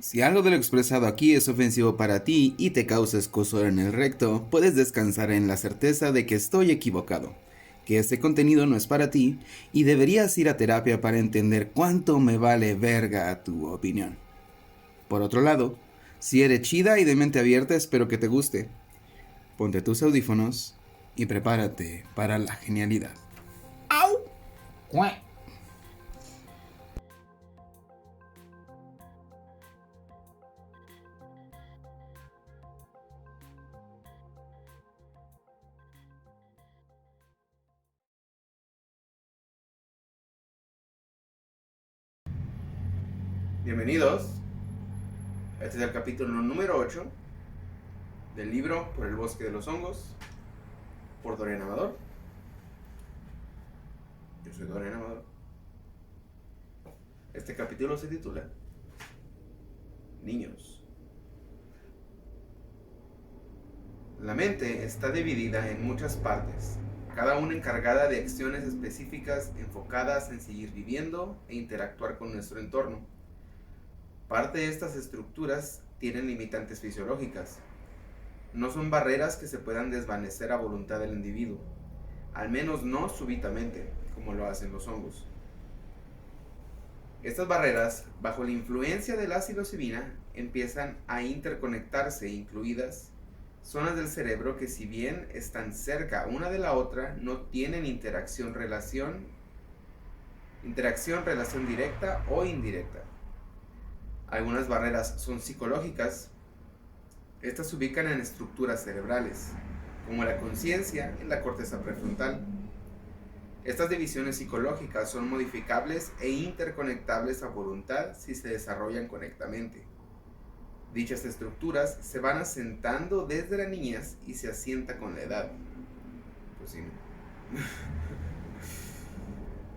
Si algo de lo expresado aquí es ofensivo para ti y te causa escozor en el recto, puedes descansar en la certeza de que estoy equivocado, que este contenido no es para ti y deberías ir a terapia para entender cuánto me vale verga tu opinión. Por otro lado, si eres chida y de mente abierta, espero que te guste. Ponte tus audífonos y prepárate para la genialidad. ¡Au! ¡Cuac! Bienvenidos. Este es el capítulo número 8 del libro Por el bosque de los hongos, por Dorian Amador. Yo soy Dorian Amador. Este capítulo se titula Niños. La mente está dividida en muchas partes, cada una encargada de acciones específicas enfocadas en seguir viviendo e interactuar con nuestro entorno. Parte de estas estructuras tienen limitantes fisiológicas. No son barreras que se puedan desvanecer a voluntad del individuo, al menos no súbitamente, como lo hacen los hongos. Estas barreras, bajo la influencia de la psilocibina, empiezan a interconectarse, incluidas zonas del cerebro que, si bien están cerca una de la otra, no tienen interacción, relación directa o indirecta. Algunas barreras son psicológicas. Estas se ubican en estructuras cerebrales, como la conciencia en la corteza prefrontal. Estas divisiones psicológicas son modificables e interconectables a voluntad si se desarrollan correctamente. Dichas estructuras se van asentando desde la niñez y se asienta con la edad. Pues sí.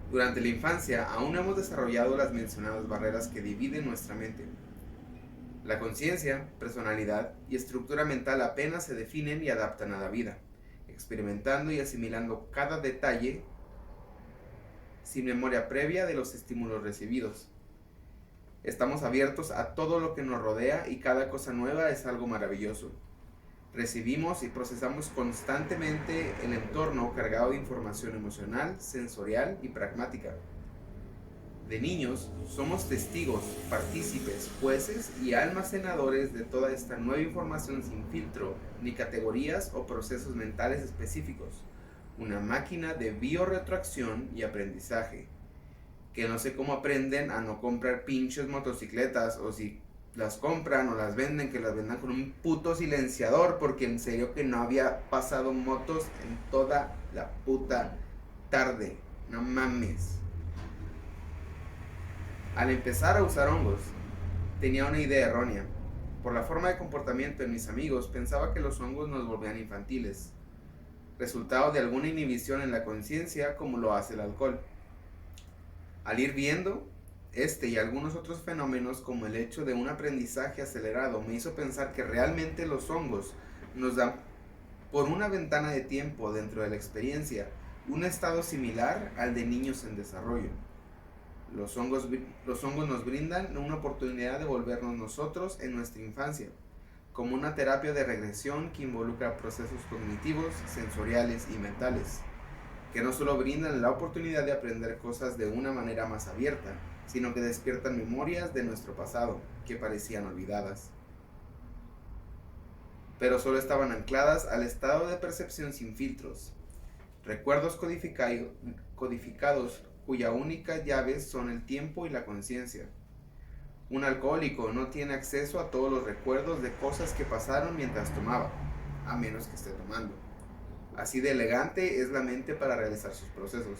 Durante la infancia aún no hemos desarrollado las mencionadas barreras que dividen nuestra mente. La conciencia, personalidad y estructura mental apenas se definen y adaptan a la vida, experimentando y asimilando cada detalle sin memoria previa de los estímulos recibidos. Estamos abiertos a todo lo que nos rodea y cada cosa nueva es algo maravilloso. Recibimos y procesamos constantemente el entorno cargado de información emocional, sensorial y pragmática. De niños, somos testigos, partícipes, jueces y almacenadores de toda esta nueva información sin filtro, ni categorías o procesos mentales específicos. Una máquina de biorretroacción y aprendizaje. Que no sé cómo aprenden a no comprar pinches motocicletas, o si las compran o las venden, que las vendan con un puto silenciador, porque en serio que no había pasado motos en toda la puta tarde. No mames. Al empezar a usar hongos, tenía una idea errónea. Por la forma de comportamiento de mis amigos, pensaba que los hongos nos volvían infantiles, resultado de alguna inhibición en la conciencia, como lo hace el alcohol. Al ir viendo este y algunos otros fenómenos, como el hecho de un aprendizaje acelerado, me hizo pensar que realmente los hongos nos dan, por una ventana de tiempo dentro de la experiencia, un estado similar al de niños en desarrollo. Los hongos nos brindan una oportunidad de volvernos nosotros en nuestra infancia, como una terapia de regresión que involucra procesos cognitivos, sensoriales y mentales, que no solo brindan la oportunidad de aprender cosas de una manera más abierta, sino que despiertan memorias de nuestro pasado que parecían olvidadas, pero solo estaban ancladas al estado de percepción sin filtros, recuerdos codificados cuya única llave son el tiempo y la conciencia. Un alcohólico no tiene acceso a todos los recuerdos de cosas que pasaron mientras tomaba, a menos que esté tomando. Así de elegante es la mente para realizar sus procesos.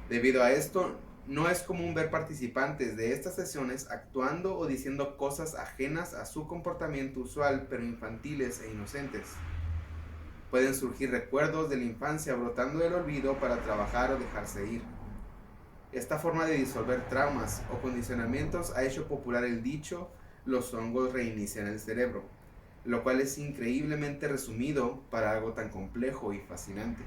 Debido a esto, no es común ver participantes de estas sesiones actuando o diciendo cosas ajenas a su comportamiento usual, pero infantiles e inocentes. Pueden surgir recuerdos de la infancia brotando del olvido para trabajar o dejarse ir. Esta forma de disolver traumas o condicionamientos ha hecho popular el dicho "los hongos reinician el cerebro", lo cual es increíblemente resumido para algo tan complejo y fascinante.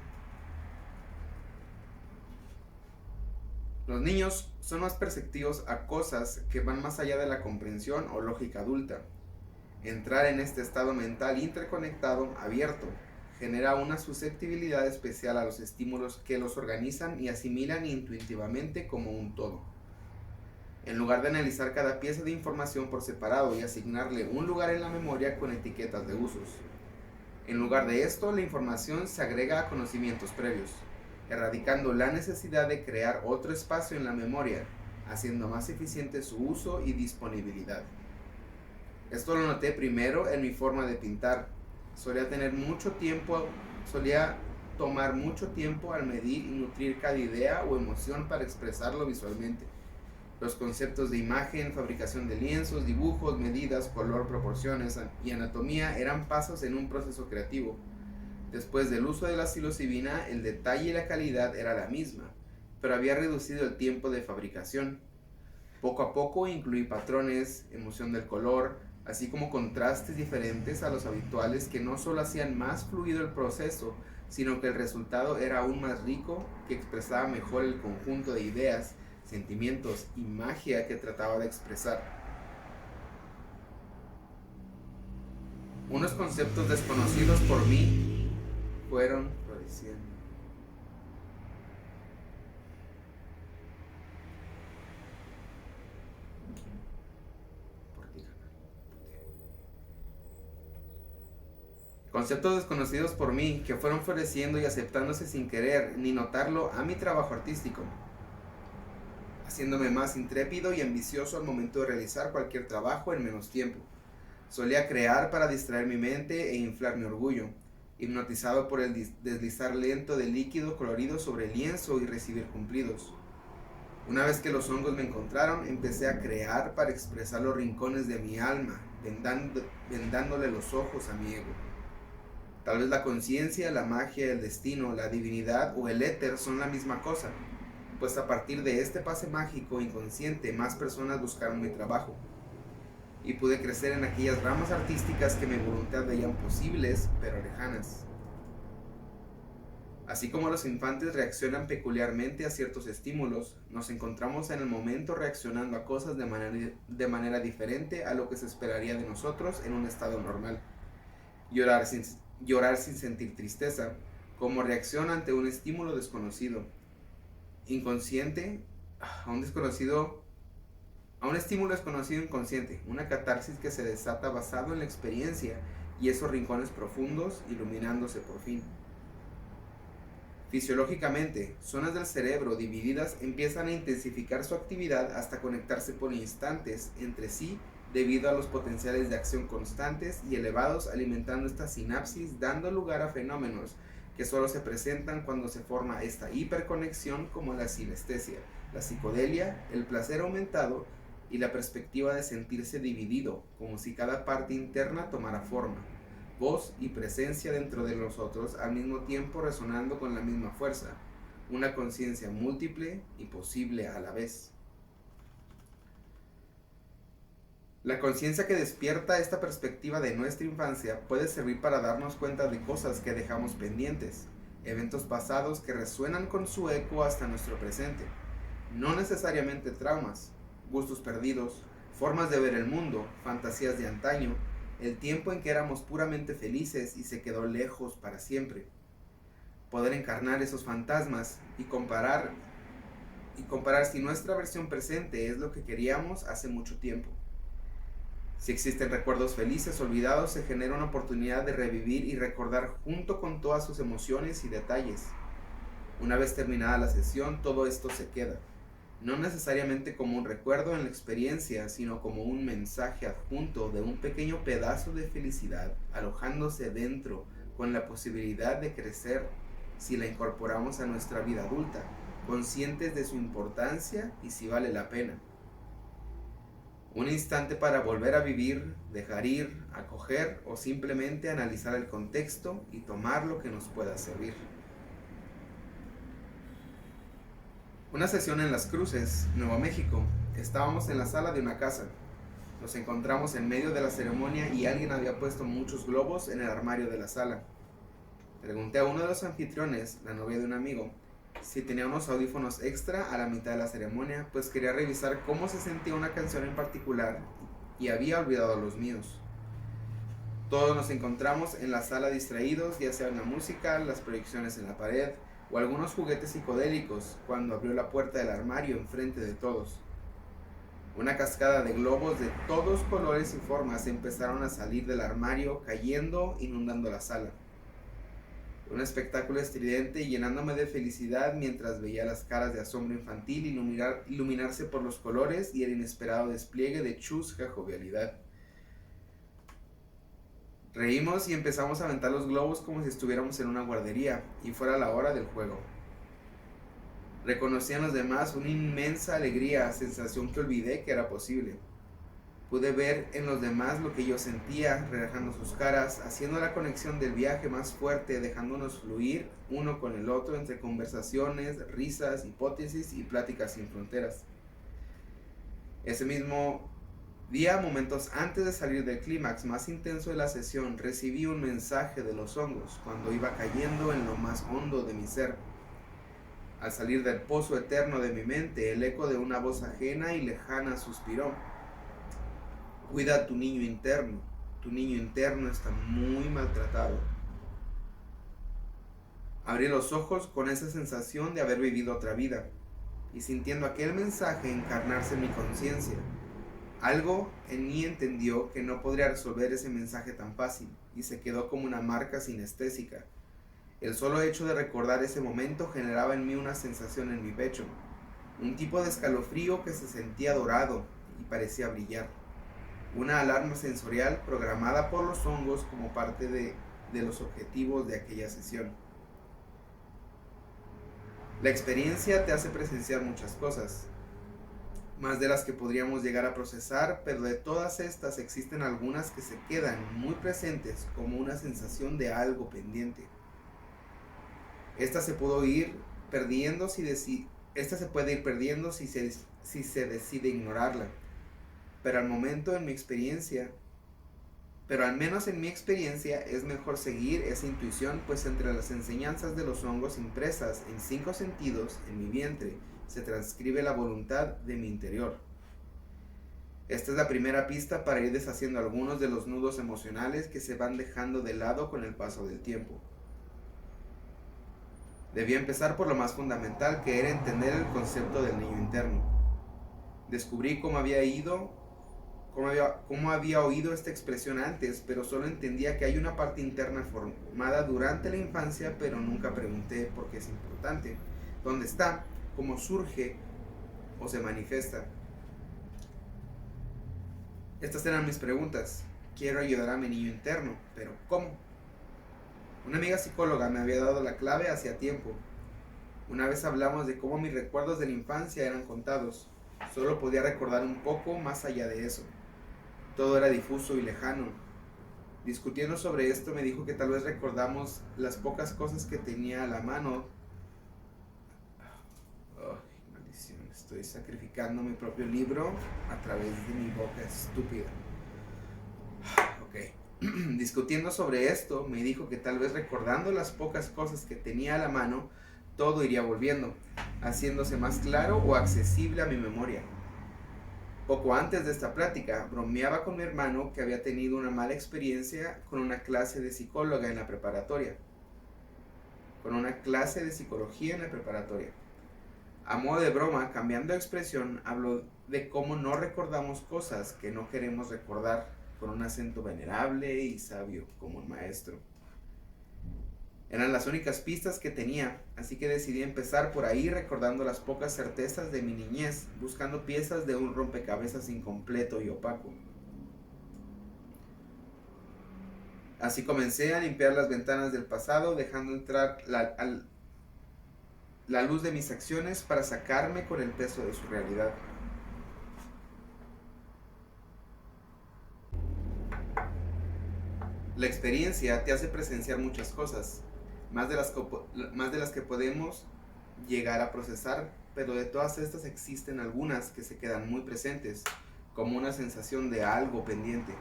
Los niños son más perceptivos a cosas que van más allá de la comprensión o lógica adulta. Entrar en este estado mental interconectado, abierto, genera una susceptibilidad especial a los estímulos que los organizan y asimilan intuitivamente como un todo. En lugar de analizar cada pieza de información por separado y asignarle un lugar en la memoria con etiquetas de usos. En lugar de esto, la información se agrega a conocimientos previos, erradicando la necesidad de crear otro espacio en la memoria, haciendo más eficiente su uso y disponibilidad. Esto lo noté primero en mi forma de pintar. Solía tomar mucho tiempo al medir y nutrir cada idea o emoción para expresarlo visualmente. Los conceptos de imagen, fabricación de lienzos, dibujos, medidas, color, proporciones y anatomía eran pasos en un proceso creativo. Después del uso de la psilocibina, el detalle y la calidad era la misma, pero había reducido el tiempo de fabricación. Poco a poco incluí patrones, emoción del color, así como contrastes diferentes a los habituales que no solo hacían más fluido el proceso, sino que el resultado era aún más rico, que expresaba mejor el conjunto de ideas, sentimientos y magia que trataba de expresar. Unos conceptos desconocidos por mí fueron floreciendo. Conceptos desconocidos por mí que fueron floreciendo y aceptándose sin querer ni notarlo a mi trabajo artístico, haciéndome más intrépido y ambicioso al momento de realizar cualquier trabajo en menos tiempo. Solía crear para distraer mi mente e inflar mi orgullo, hipnotizado por el deslizar lento de líquido colorido sobre el lienzo y recibir cumplidos. Una vez que los hongos me encontraron, empecé a crear para expresar los rincones de mi alma, vendándole los ojos a mi ego. Tal vez la conciencia, la magia, el destino, la divinidad o el éter son la misma cosa, pues a partir de este pase mágico inconsciente más personas buscaron mi trabajo y pude crecer en aquellas ramas artísticas que mi voluntad veían posibles pero lejanas. Así como los infantes reaccionan peculiarmente a ciertos estímulos, nos encontramos en el momento reaccionando a cosas de manera diferente a lo que se esperaría de nosotros en un estado normal. Llorar sin sentir tristeza, como reacción ante un estímulo desconocido. Inconsciente, a un estímulo desconocido inconsciente, una catarsis que se desata basado en la experiencia y esos rincones profundos iluminándose por fin. Fisiológicamente, zonas del cerebro divididas empiezan a intensificar su actividad hasta conectarse por instantes entre sí debido a los potenciales de acción constantes y elevados, alimentando esta sinapsis, dando lugar a fenómenos que solo se presentan cuando se forma esta hiperconexión, como la sinestesia, la psicodelia, el placer aumentado y la perspectiva de sentirse dividido, como si cada parte interna tomara forma, voz y presencia dentro de nosotros al mismo tiempo resonando con la misma fuerza, una conciencia múltiple y posible a la vez. La conciencia que despierta esta perspectiva de nuestra infancia puede servir para darnos cuenta de cosas que dejamos pendientes, eventos pasados que resuenan con su eco hasta nuestro presente, no necesariamente traumas, gustos perdidos, formas de ver el mundo, fantasías de antaño, el tiempo en que éramos puramente felices y se quedó lejos para siempre. Poder encarnar esos fantasmas y comparar si nuestra versión presente es lo que queríamos hace mucho tiempo. Si existen recuerdos felices olvidados, se genera una oportunidad de revivir y recordar junto con todas sus emociones y detalles. Una vez terminada la sesión, todo esto se queda, no necesariamente como un recuerdo en la experiencia, sino como un mensaje adjunto de un pequeño pedazo de felicidad alojándose dentro, con la posibilidad de crecer si la incorporamos a nuestra vida adulta, conscientes de su importancia y si vale la pena. Un instante para volver a vivir, dejar ir, acoger o simplemente analizar el contexto y tomar lo que nos pueda servir. Una sesión en Las Cruces, Nuevo México. Estábamos en la sala de una casa. Nos encontramos en medio de la ceremonia y alguien había puesto muchos globos en el armario de la sala. Pregunté a uno de los anfitriones, la novia de un amigo, si tenía unos audífonos extra a la mitad de la ceremonia, pues quería revisar cómo se sentía una canción en particular y había olvidado los míos. Todos nos encontramos en la sala distraídos, ya sea en la música, las proyecciones en la pared o algunos juguetes psicodélicos, cuando abrió la puerta del armario enfrente de todos. Una cascada de globos de todos colores y formas empezaron a salir del armario, cayendo, inundando la sala. Un espectáculo estridente llenándome de felicidad mientras veía las caras de asombro infantil iluminarse por los colores y el inesperado despliegue de chusca jovialidad. Reímos y empezamos a aventar los globos como si estuviéramos en una guardería y fuera la hora del juego. Reconocí en los demás una inmensa alegría, sensación que olvidé que era posible. Pude ver en los demás lo que yo sentía, relajando sus caras, haciendo la conexión del viaje más fuerte, dejándonos fluir uno con el otro entre conversaciones, risas, hipótesis y pláticas sin fronteras. Ese mismo día, momentos antes de salir del clímax más intenso de la sesión, recibí un mensaje de los hongos cuando iba cayendo en lo más hondo de mi ser. Al salir del pozo eterno de mi mente, el eco de una voz ajena y lejana suspiró: cuida a tu niño interno está muy maltratado. Abrí los ojos con esa sensación de haber vivido otra vida, y sintiendo aquel mensaje encarnarse en mi conciencia. Algo en mí entendió que no podría resolver ese mensaje tan fácil, y se quedó como una marca sinestésica. El solo hecho de recordar ese momento generaba en mí una sensación en mi pecho, un tipo de escalofrío que se sentía dorado y parecía brillar. Una alarma sensorial programada por los hongos como parte de los objetivos de aquella sesión. La experiencia te hace presenciar muchas cosas, más de las que podríamos llegar a procesar, pero de todas estas existen algunas que se quedan muy presentes como una sensación de algo pendiente. Esta se puede ir perdiendo si se decide ignorarla. Pero al menos en mi experiencia es mejor seguir esa intuición, pues entre las enseñanzas de los hongos impresas en 5 sentidos en mi vientre se transcribe la voluntad de mi interior. Esta es la primera pista para ir deshaciendo algunos de los nudos emocionales que se van dejando de lado con el paso del tiempo. Debía empezar por lo más fundamental, que era entender el concepto del niño interno. Descubrí cómo había oído esta expresión antes, pero solo entendía que hay una parte interna formada durante la infancia, pero nunca pregunté por qué es importante, dónde está, cómo surge o se manifiesta. Estas eran mis preguntas. Quiero ayudar a mi niño interno, pero ¿cómo? Una amiga psicóloga me había dado la clave hacía tiempo. Una vez hablamos de cómo mis recuerdos de la infancia eran contados. Solo podía recordar un poco más allá de eso. Todo era difuso y lejano. Discutiendo sobre esto, me dijo que tal vez recordamos las pocas cosas que tenía a la mano. Oh, maldición, estoy sacrificando mi propio libro a través de mi boca estúpida. Ok. Discutiendo sobre esto, me dijo que tal vez recordando las pocas cosas que tenía a la mano, todo iría volviendo, haciéndose más claro o accesible a mi memoria. Poco antes de esta plática, bromeaba con mi hermano que había tenido una mala experiencia con una clase de psicóloga en la preparatoria. Con una clase de psicología en la preparatoria. A modo de broma, cambiando de expresión, habló de cómo no recordamos cosas que no queremos recordar, con un acento venerable y sabio como un maestro. Eran las únicas pistas que tenía, así que decidí empezar por ahí, recordando las pocas certezas de mi niñez, buscando piezas de un rompecabezas incompleto y opaco. Así comencé a limpiar las ventanas del pasado, dejando entrar la luz de mis acciones para sacarme con el peso de su realidad. La experiencia te hace presenciar muchas cosas, más de las que podemos llegar a procesar, pero de todas estas existen algunas que se quedan muy presentes, como una sensación de algo pendiente.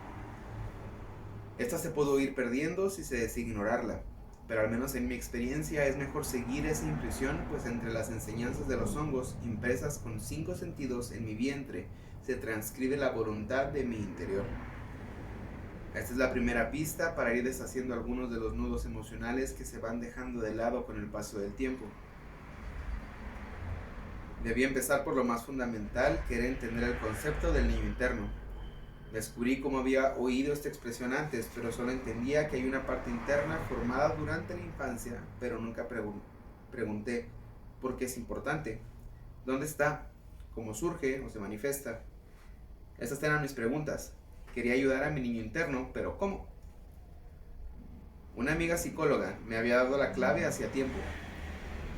Esta se puede ir perdiendo si se decide ignorarla. pero al menos en mi experiencia es mejor seguir esa intuición, pues entre las enseñanzas de los hongos impresas con 5 sentidos en mi vientre se transcribe la voluntad de mi interior. Esta es la primera pista para ir deshaciendo algunos de los nudos emocionales que se van dejando de lado con el paso del tiempo. Debí empezar por lo más fundamental, que era entender el concepto del niño interno. Descubrí cómo había oído esta expresión antes, pero solo entendía que hay una parte interna formada durante la infancia, pero nunca pregunté por qué es importante, dónde está, cómo surge o se manifiesta. Esas eran mis preguntas. Quería ayudar a mi niño interno, pero ¿cómo? Una amiga psicóloga me había dado la clave hacía tiempo.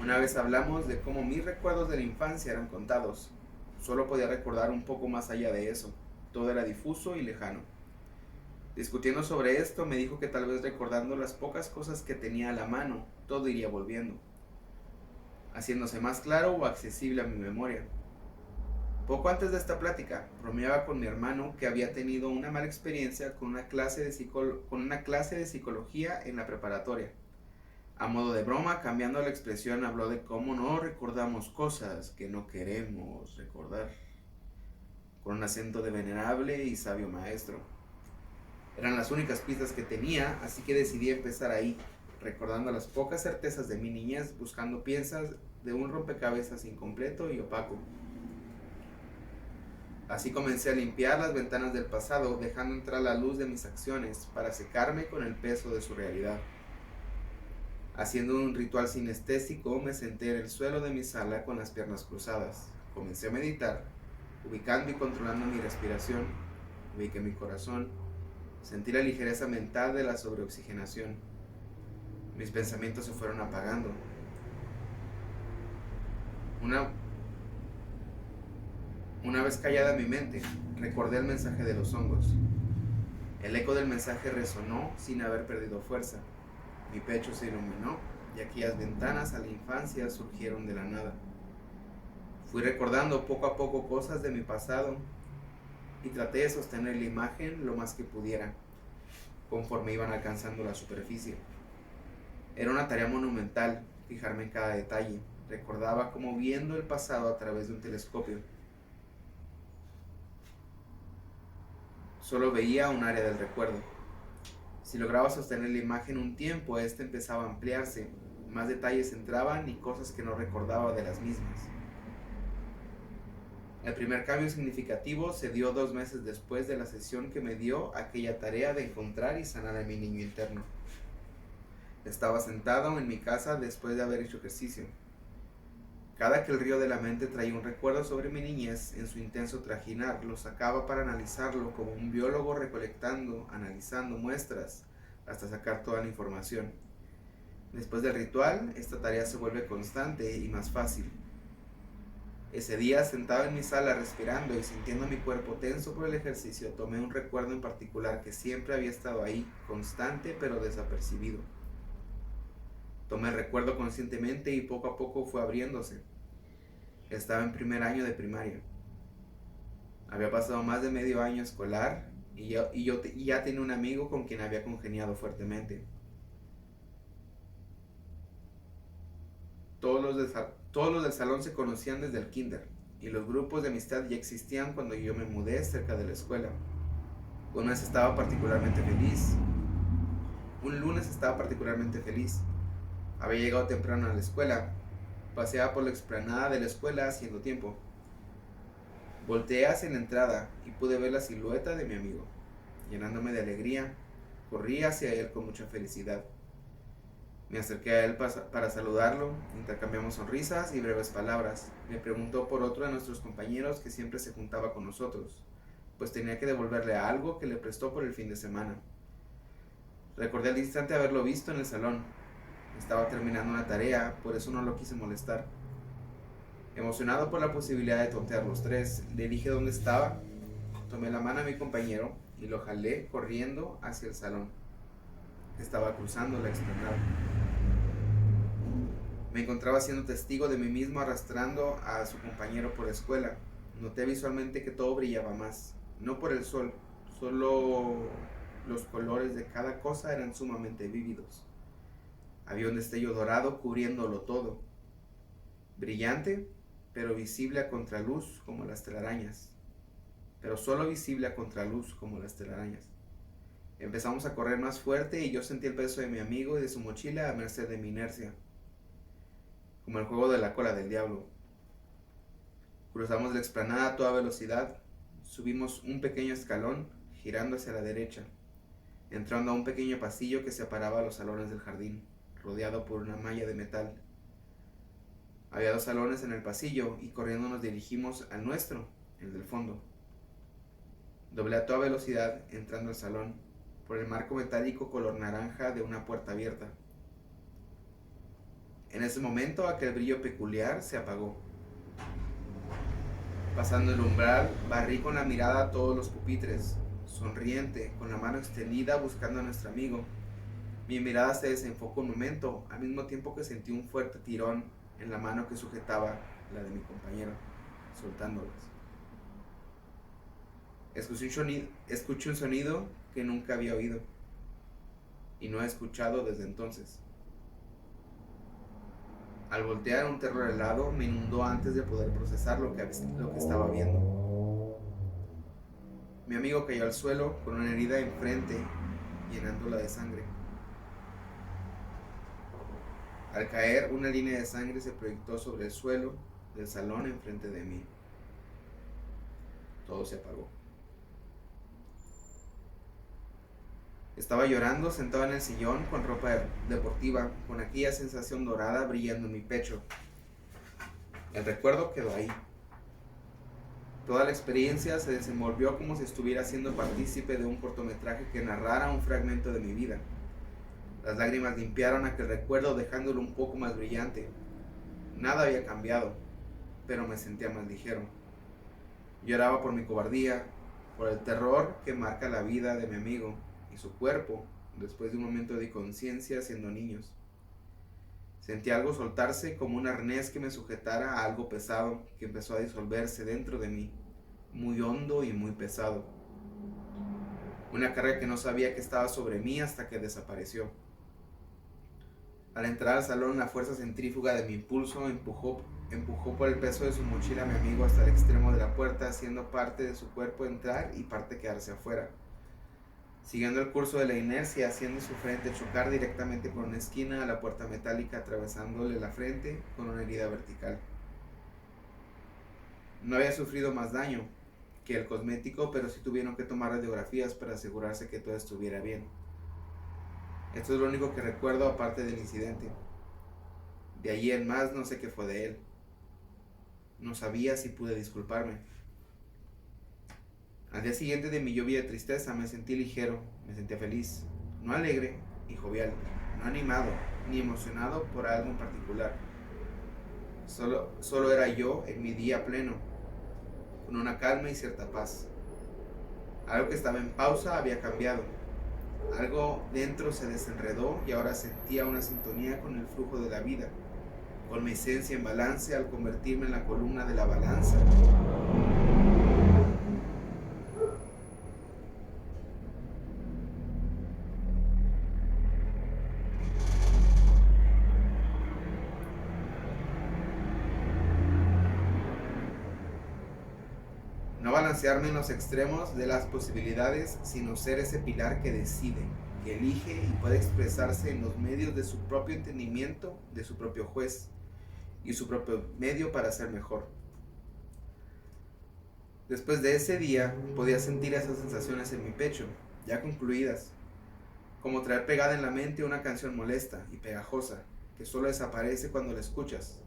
Una vez hablamos de cómo mis recuerdos de la infancia eran contados. Solo podía recordar un poco más allá de eso. Todo era difuso y lejano. Discutiendo sobre esto, me dijo que tal vez recordando las pocas cosas que tenía a la mano, todo iría volviendo, haciéndose más claro o accesible a mi memoria. Poco antes de esta plática, bromeaba con mi hermano que había tenido una mala experiencia con una clase de psicología en la preparatoria. A modo de broma, cambiando la expresión, habló de cómo no recordamos cosas que no queremos recordar, con un acento de venerable y sabio maestro. Eran las únicas pistas que tenía, así que decidí empezar ahí, recordando las pocas certezas de mi niñez, buscando piezas de un rompecabezas incompleto y opaco. Así comencé a limpiar las ventanas del pasado, dejando entrar la luz de mis acciones para secarme con el peso de su realidad. Haciendo un ritual sinestésico, me senté en el suelo de mi sala con las piernas cruzadas. Comencé a meditar, ubicando y controlando mi respiración. Ubiqué mi corazón. Sentí la ligereza mental de la sobreoxigenación. Mis pensamientos se fueron apagando. Una vez callada mi mente, recordé el mensaje de los hongos. El eco del mensaje resonó sin haber perdido fuerza. Mi pecho se iluminó y aquellas ventanas a la infancia surgieron de la nada. Fui recordando poco a poco cosas de mi pasado y traté de sostener la imagen lo más que pudiera, conforme iban alcanzando la superficie. Era una tarea monumental, fijarme en cada detalle. Recordaba como viendo el pasado a través de un telescopio. Solo veía un área del recuerdo. Si lograba sostener la imagen un tiempo, esta empezaba a ampliarse. Más detalles entraban y cosas que no recordaba de las mismas. El primer cambio significativo se dio 2 meses después de la sesión que me dio aquella tarea de encontrar y sanar a mi niño interno. Estaba sentado en mi casa después de haber hecho ejercicio. Cada que el río de la mente traía un recuerdo sobre mi niñez, en su intenso trajinar, lo sacaba para analizarlo como un biólogo recolectando, analizando muestras, hasta sacar toda la información. Después del ritual, esta tarea se vuelve constante y más fácil. Ese día, sentado en mi sala respirando y sintiendo mi cuerpo tenso por el ejercicio, tomé un recuerdo en particular que siempre había estado ahí, constante pero desapercibido. Tomé el recuerdo conscientemente y poco a poco fue abriéndose. Estaba en primer año de primaria. Había pasado más de medio año escolar y ya tenía un amigo con quien había congeniado fuertemente. Todos los del salón se conocían desde el kinder y los grupos de amistad ya existían cuando yo me mudé cerca de la escuela. Un lunes estaba particularmente feliz. Había llegado temprano a la escuela. Paseaba por la explanada de la escuela haciendo tiempo. Volteé hacia la entrada y pude ver la silueta de mi amigo. Llenándome de alegría, corrí hacia él con mucha felicidad. Me acerqué a él para saludarlo, intercambiamos sonrisas y breves palabras. Me preguntó por otro de nuestros compañeros que siempre se juntaba con nosotros, pues tenía que devolverle algo que le prestó por el fin de semana. Recordé al instante haberlo visto en el salón. Estaba terminando una tarea, por eso no lo quise molestar. Emocionado por la posibilidad de tontear los tres, le dije dónde estaba, tomé la mano a mi compañero y lo jalé corriendo hacia el salón. Estaba cruzando la explanada. Me encontraba siendo testigo de mí mismo arrastrando a su compañero por la escuela. Noté visualmente que todo brillaba más, no por el sol, solo los colores de cada cosa eran sumamente vívidos. Había un destello dorado cubriéndolo todo, brillante, pero visible a contraluz como las telarañas. Pero solo visible a contraluz como las telarañas. Empezamos a correr más fuerte y yo sentí el peso de mi amigo y de su mochila a merced de mi inercia, como el juego de la cola del diablo. Cruzamos la explanada a toda velocidad, subimos un pequeño escalón girando hacia la derecha, entrando a un pequeño pasillo que separaba los salones del jardín, rodeado por una malla de metal. Había 2 salones en el pasillo y corriendo nos dirigimos al nuestro, el del fondo. Doblé a toda velocidad entrando al salón, por el marco metálico color naranja de una puerta abierta. En ese momento aquel brillo peculiar se apagó. Pasando el umbral, barrí con la mirada a todos los pupitres, sonriente, con la mano extendida buscando a nuestro amigo. Mi mirada se desenfocó un momento, al mismo tiempo que sentí un fuerte tirón en la mano que sujetaba la de mi compañero, soltándolas. Escuché un sonido que nunca había oído y no he escuchado desde entonces. Al voltear, un terror helado me inundó antes de poder procesar lo que estaba viendo. Mi amigo cayó al suelo con una herida enfrente, llenándola de sangre. Al caer, una línea de sangre se proyectó sobre el suelo del salón enfrente de mí. Todo se apagó. Estaba llorando sentado en el sillón con ropa deportiva, con aquella sensación dorada brillando en mi pecho. El recuerdo quedó ahí. Toda la experiencia se desenvolvió como si estuviera siendo partícipe de un cortometraje que narrara un fragmento de mi vida. Las lágrimas limpiaron aquel recuerdo dejándolo un poco más brillante. Nada había cambiado, pero me sentía más ligero. Lloraba por mi cobardía, por el terror que marca la vida de mi amigo y su cuerpo después de un momento de conciencia siendo niños. Sentí algo soltarse como un arnés que me sujetara a algo pesado que empezó a disolverse dentro de mí, muy hondo y muy pesado. Una carga que no sabía que estaba sobre mí hasta que desapareció. Al entrar al salón, la fuerza centrífuga de mi impulso empujó por el peso de su mochila a mi amigo hasta el extremo de la puerta, haciendo parte de su cuerpo entrar y parte quedarse afuera. Siguiendo el curso de la inercia, haciendo su frente chocar directamente con una esquina a la puerta metálica, atravesándole la frente con una herida vertical. No había sufrido más daño que el cosmético, pero sí tuvieron que tomar radiografías para asegurarse que todo estuviera bien. Esto es lo único que recuerdo aparte del incidente. De allí en más no sé qué fue de él. No sabía si pude disculparme. Al día siguiente de mi lluvia de tristeza me sentí ligero, me sentía feliz, no alegre y jovial, no animado ni emocionado por algo en particular. Solo era yo en mi día pleno, con una calma y cierta paz. Algo que estaba en pausa había cambiado. Algo dentro se desenredó y ahora sentía una sintonía con el flujo de la vida, con mi esencia en balance al convertirme en la columna de la balanza. No balancearme en los extremos de las posibilidades, sino ser ese pilar que decide, que elige y puede expresarse en los medios de su propio entendimiento, de su propio juez y su propio medio para ser mejor. Después de ese día, podía sentir esas sensaciones en mi pecho, ya concluidas, como traer pegada en la mente una canción molesta y pegajosa, que solo desaparece cuando la escuchas.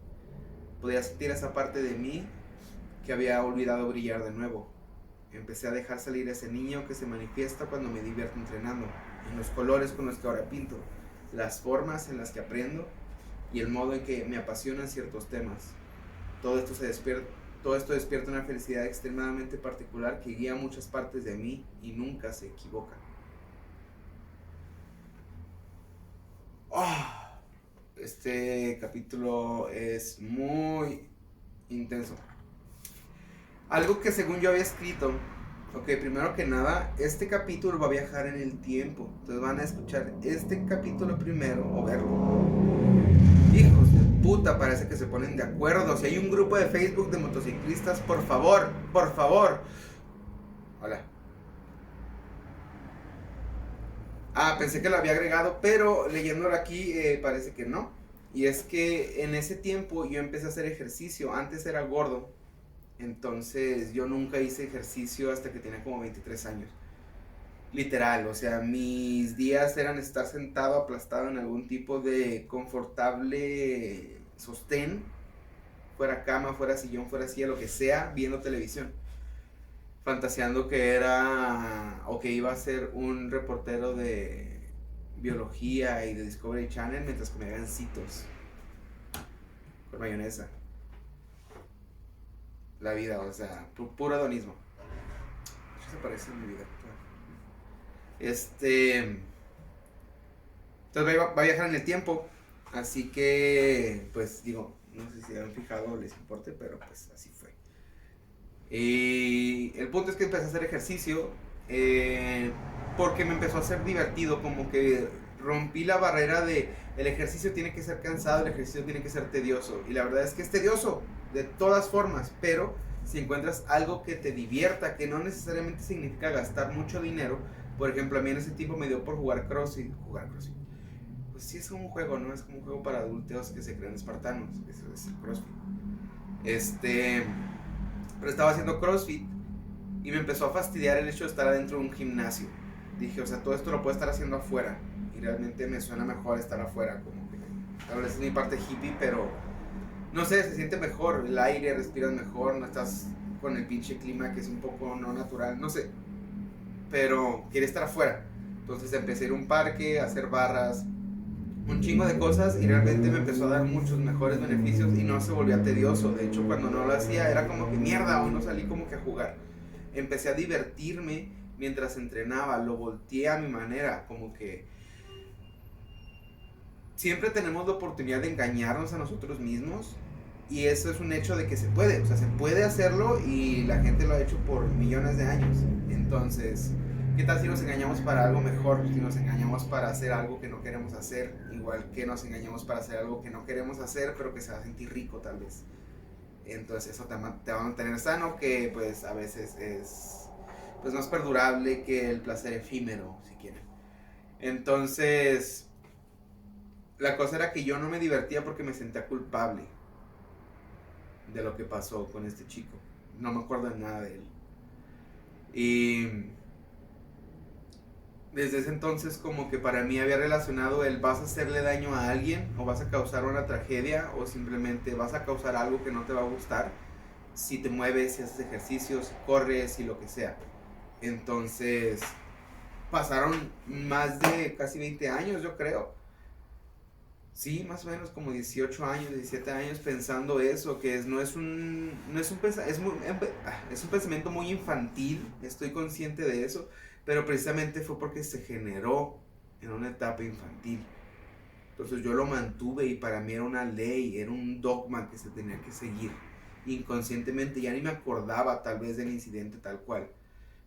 Podía sentir esa parte de mí que había olvidado brillar de nuevo. Empecé a dejar salir ese niño que se manifiesta cuando me divierto entrenando, en los colores con los que ahora pinto, las formas en las que aprendo y el modo en que me apasionan ciertos temas. Todo esto despierta una felicidad extremadamente particular que guía muchas partes de mí y nunca se equivoca. Este capítulo es muy intenso. Algo que según yo había escrito Ok, primero que nada, este capítulo va a viajar en el tiempo. Entonces van a escuchar este capítulo primero o verlo. Hijos de puta, parece que se ponen de acuerdo. Si hay un grupo de Facebook de motociclistas, por favor, por favor. Hola. Pensé que lo había agregado, pero leyéndolo aquí parece que no. Y es que en ese tiempo yo empecé a hacer ejercicio. Antes era gordo. Entonces yo nunca hice ejercicio hasta que tenía como 23 años. Literal, o sea, mis días eran estar sentado aplastado en algún tipo de confortable sostén, fuera cama, fuera sillón, fuera silla, lo que sea, viendo televisión. Fantaseando que era o que iba a ser un reportero de biología y de Discovery Channel mientras comía gancitos con mayonesa. La vida, o sea, puro hedonismo. Eso se parece en mi vida actual. Entonces va a viajar en el tiempo. Así que, pues digo, no sé si han fijado o les importe, pero pues así fue. Y el punto es que empecé a hacer ejercicio porque me empezó a ser divertido, como que rompí la barrera de el ejercicio tiene que ser cansado, el ejercicio tiene que ser tedioso. Y la verdad es que es tedioso de todas formas, pero si encuentras algo que te divierta, que no necesariamente significa gastar mucho dinero. Por ejemplo, a mí en ese tiempo me dio por jugar CrossFit. Pues sí es como un juego, ¿no? Es como un juego para adultos que se crean espartanos. Eso es el CrossFit. Pero estaba haciendo CrossFit y me empezó a fastidiar el hecho de estar adentro de un gimnasio. Dije, o sea, todo esto lo puedo estar haciendo afuera. Y realmente me suena mejor estar afuera. Como que tal vez es mi parte hippie, pero no sé, se siente mejor. El aire, respiras mejor, no estás con el pinche clima que es un poco no natural, no sé. Pero quería estar afuera. Entonces empecé a ir a un parque, a hacer barras, un chingo de cosas, y realmente me empezó a dar muchos mejores beneficios y no se volvía tedioso. De hecho, cuando no lo hacía era como que mierda, hoy no salí como que a jugar. Empecé a divertirme mientras entrenaba, lo volteé a mi manera, como que siempre tenemos la oportunidad de engañarnos a nosotros mismos, y eso es un hecho de que se puede, o sea, se puede hacerlo y la gente lo ha hecho por millones de años. Entonces, ¿qué tal si nos engañamos para algo mejor? Si nos engañamos para hacer algo que no queremos hacer, igual que nos engañamos para hacer algo que no queremos hacer, pero que se va a sentir rico tal vez. Entonces eso te va a mantener sano, que pues a veces es pues más perdurable que el placer efímero, si quieren. Entonces, la cosa era que yo no me divertía porque me sentía culpable de lo que pasó con este chico. No me acuerdo de nada de él. Y desde ese entonces como que para mí había relacionado el vas a hacerle daño a alguien o vas a causar una tragedia o simplemente vas a causar algo que no te va a gustar si te mueves, si haces ejercicios, si corres y lo que sea. Entonces pasaron más de casi 20 años, yo creo. Sí, más o menos como 18 años, 17 años pensando eso, que es un pensamiento muy infantil, estoy consciente de eso, pero precisamente fue porque se generó en una etapa infantil. Entonces yo lo mantuve y para mí era una ley, era un dogma que se tenía que seguir. Inconscientemente ya ni me acordaba tal vez del incidente tal cual,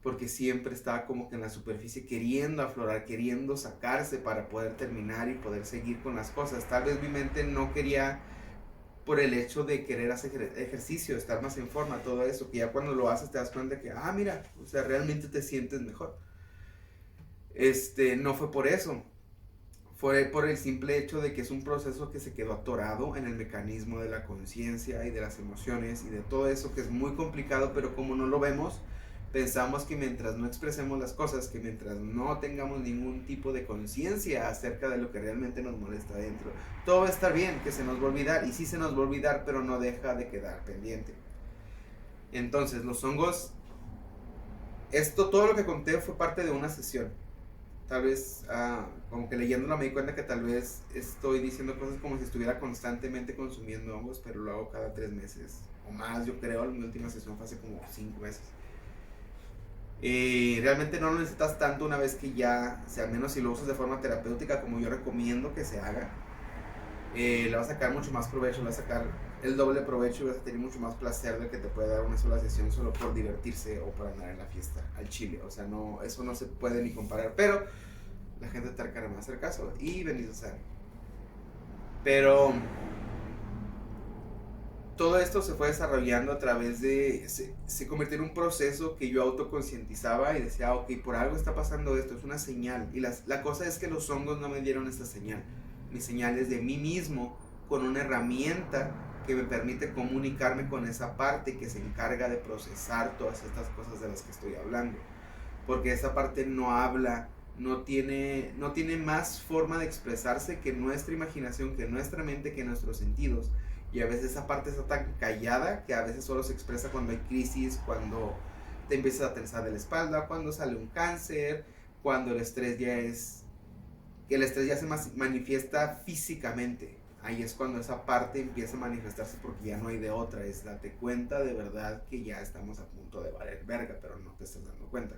porque siempre estaba como que en la superficie queriendo aflorar, queriendo sacarse para poder terminar y poder seguir con las cosas. Tal vez mi mente no quería por el hecho de querer hacer ejercicio, estar más en forma, todo eso, que ya cuando lo haces te das cuenta que, mira, o sea, realmente te sientes mejor. No fue por eso, fue por el simple hecho de que es un proceso que se quedó atorado en el mecanismo de la conciencia y de las emociones y de todo eso, que es muy complicado, pero como no lo vemos, pensamos que mientras no expresemos las cosas, que mientras no tengamos ningún tipo de conciencia acerca de lo que realmente nos molesta adentro, todo va a estar bien, que se nos va a olvidar, y sí se nos va a olvidar, pero no deja de quedar pendiente. Entonces, los hongos, todo lo que conté fue parte de una sesión. Tal vez, como que leyéndolo me di cuenta que tal vez estoy diciendo cosas como si estuviera constantemente consumiendo hongos, pero lo hago cada 3 meses o más, yo creo. Mi última sesión fue hace como 5 meses. Realmente no lo necesitas tanto una vez que ya, sea menos si lo usas de forma terapéutica como yo recomiendo que se haga. Le va a sacar mucho más provecho, le va a sacar el doble provecho y vas a tener mucho más placer de que te puede dar una sola sesión solo por divertirse o por andar en la fiesta al chile. O sea, no, eso no se puede ni comparar. Pero la gente te va a hacer caso y bendito sea. Pero todo esto se fue desarrollando a través de, se convirtió en un proceso que yo autoconcientizaba y decía, ok, por algo está pasando esto, es una señal. Y la cosa es que los hongos no me dieron esta señal. Mi señal es de mí mismo, con una herramienta que me permite comunicarme con esa parte que se encarga de procesar todas estas cosas de las que estoy hablando. Porque esa parte no habla, no tiene más forma de expresarse que nuestra imaginación, que nuestra mente, que nuestros sentidos. Y a veces esa parte está tan callada que a veces solo se expresa cuando hay crisis, cuando te empiezas a tensar de la espalda, cuando sale un cáncer, cuando el estrés ya se manifiesta físicamente. Ahí es cuando esa parte empieza a manifestarse porque ya no hay de otra. Es date cuenta de verdad que ya estamos a punto de valer verga, pero no te estás dando cuenta.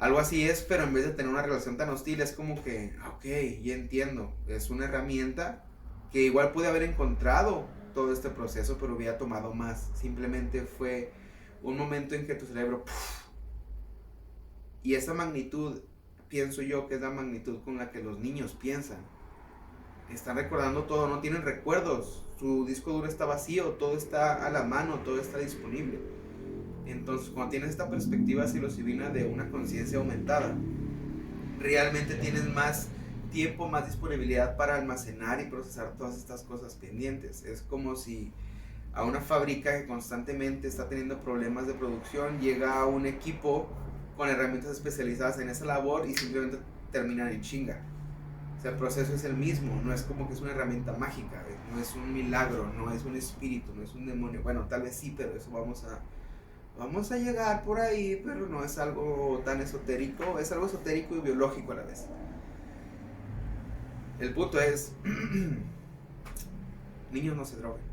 Algo así es, pero en vez de tener una relación tan hostil, es como que, ok, ya entiendo. Es una herramienta que igual pude haber encontrado todo este proceso, pero hubiera tomado más. Simplemente fue un momento en que tu cerebro... Y esa magnitud, pienso yo que es la magnitud con la que los niños piensan. Están recordando todo, no tienen recuerdos. Su disco duro está vacío, todo está a la mano, todo está disponible. Entonces, cuando tienes esta perspectiva psilocibina de una conciencia aumentada, realmente tienes más tiempo, más disponibilidad para almacenar y procesar todas estas cosas pendientes. Es como si a una fábrica que constantemente está teniendo problemas de producción llega un equipo con herramientas especializadas en esa labor y simplemente terminan en chinga. O sea, el proceso es el mismo, no es como que es una herramienta mágica, no es un milagro, no es un espíritu, no es un demonio. Bueno, tal vez sí, pero eso vamos a llegar por ahí, pero no es algo tan esotérico, es algo esotérico y biológico a la vez. El punto es, niños no se droguen.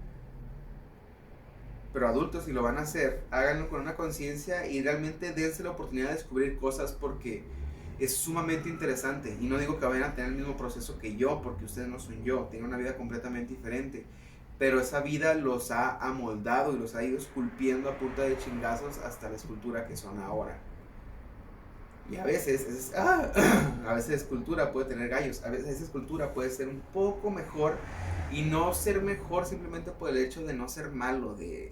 Pero adultos, si lo van a hacer, háganlo con una conciencia y realmente dense la oportunidad de descubrir cosas porque es sumamente interesante. Y no digo que vayan a tener el mismo proceso que yo, porque ustedes no son yo, tienen una vida completamente diferente. Pero esa vida los ha amoldado y los ha ido esculpiendo a punta de chingazos hasta la escultura que son ahora. Y a veces, a veces escultura puede tener gallos, a veces esa escultura puede ser un poco mejor y no ser mejor simplemente por el hecho de no ser malo, de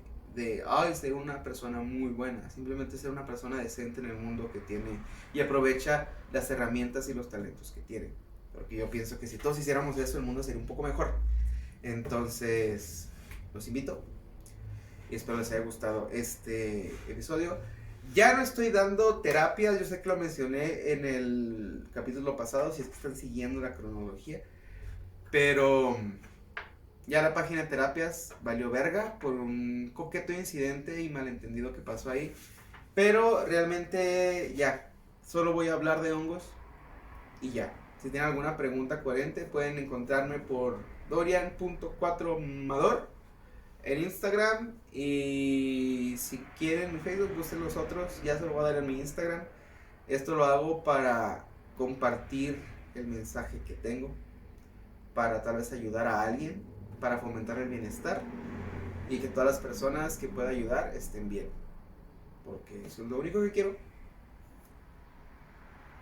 ser una persona muy buena, simplemente ser una persona decente en el mundo que tiene y aprovecha las herramientas y los talentos que tiene. Porque yo pienso que si todos hiciéramos eso, el mundo sería un poco mejor. Entonces, los invito y espero les haya gustado este episodio. Ya no estoy dando terapias, yo sé que lo mencioné en el capítulo pasado, si es que están siguiendo la cronología, pero ya la página de terapias valió verga por un coqueto incidente y malentendido que pasó ahí, pero realmente ya, solo voy a hablar de hongos y ya. Si tienen alguna pregunta coherente pueden encontrarme por Dorian.4Mador en Instagram, y si quieren mi Facebook, busquen los otros, ya se lo voy a dar en mi Instagram. Esto lo hago para compartir el mensaje que tengo, para tal vez ayudar a alguien, para fomentar el bienestar y que todas las personas que pueda ayudar estén bien, porque eso es lo único que quiero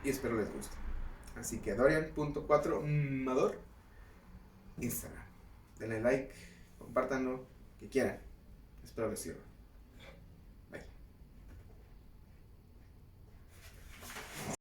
y espero les guste. Así que Dorian.4Mador Instagram, denle like, compártanlo, que quieran. Espero les sirva.